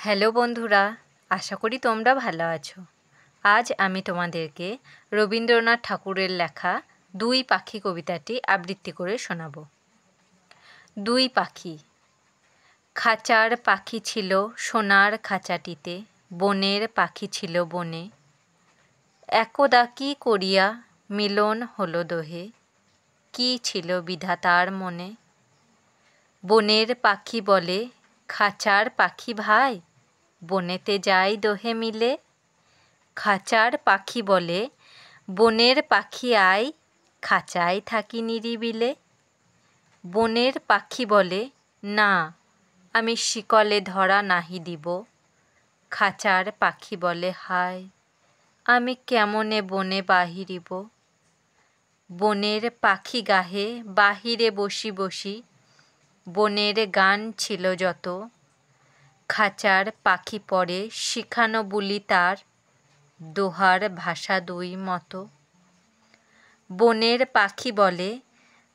Hello বন্ধুরা, আশা করি তোমরা ভালো আছো। আজ আমি তোমাদেরকে রবীন্দ্রনাথ ঠাকুরের লেখা দুই পাখি কবিতাটি আবৃত্তি করে শোনাব। দুই পাখি। খাঁচার পাখি ছিল সোনার খাঁচাটিতে, বনের পাখি ছিল বনে। একদা কি করিয়া মিলন হলো দোহে, কি ছিল বিধাতার মনে। বনের পাখি বলে, খাঁচার পাখি ভাই, বনেতে যাই দোহে মিলে। খাঁচার পাখি বলে, বনের পাখি আয়, খাঁচায় থাকি নিরিবিলে। বনের পাখি বলে, না আমি শিকলে ধরা নাহি দিব। খাঁচার পাখি বলে, হায় আমি কেমনে বনে বাহিরিব। বনের পাখি গাহে বাহিরে বসি বসি, বনের গান ছিল যত। খাঁচার পাখি পরে শিখানো বুলি তার, দোহার ভাষা দুই মতো। বনের পাখি বলে,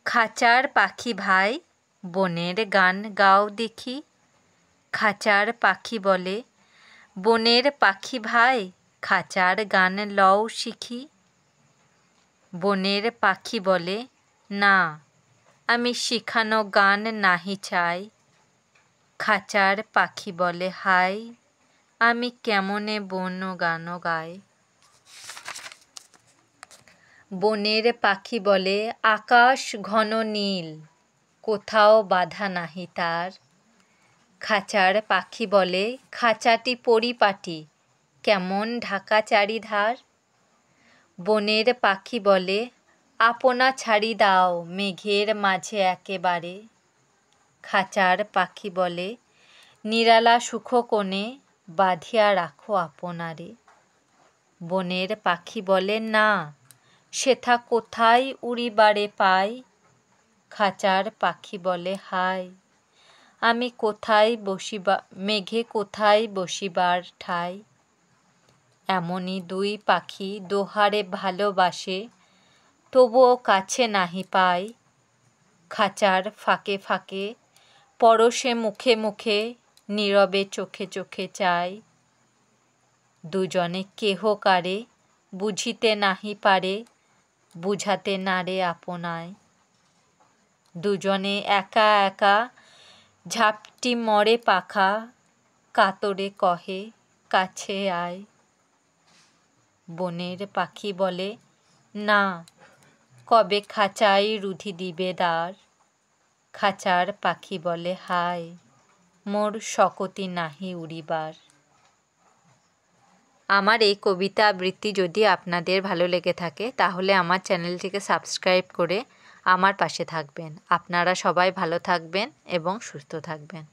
খাঁচার পাখি ভাই, বনের গান গাও দেখি। খাঁচার পাখি বলে, বনের পাখি ভাই, খাঁচার গান লও শিখি। বনের পাখি বলে, না আমি শিখানো গান নাহি চাই। খাঁচার পাখি বলে, হায় আমি কেমনে বন গান গাই। বনের পাখি বলে, আকাশ ঘন নীল, কোথাও বাধা নাহি তার। খাঁচার পাখি বলে, খাঁচাটি পরিপাটি, কেমন ঢাকা চারিধার। বনের পাখি বলে, আপনা ছাড়ি দাও মেঘের মাঝে একেবারে। খাঁচার পাখি বলে, নিরালা সুখ কোণে, বাঁধিয়া রাখো আপনারে। বনের পাখি বলে, না সেথা কোথায় উড়িবারে পাই। খাঁচার পাখি বলে, হায় আমি কোথায় মেঘে কোথায় বসিবার ঠাই। এমনই দুই পাখি দোহারে ভালোবাসে, তবুও কাছে নাহি পায়। খাঁচার ফাঁকে ফাঁকে, পরশে মুখে মুখে, নীরবে চোখে চোখে চায়। দুজনে কেহ কারে বুঝিতে নাহি পারে, বুঝাতে নারে আপনায়। দুজনে একা একা ঝাপটি মরে পাখা, কাতরে কহে কাছে আয়। বনের পাখি বলে, না কবে খাঁচায় রুধি দিবে দ্বার। খাঁচার পাখি বলে, হায় মোর শকতি নাহি উড়িবার। আমার এই কবিতা আবৃত্তি যদি আপনাদের ভালো লেগে থাকে তাহলে আমার চ্যানেলটিকে সাবস্ক্রাইব করে আমার পাশে থাকবেন। আপনারা সবাই ভালো থাকবেন এবং সুস্থ থাকবেন।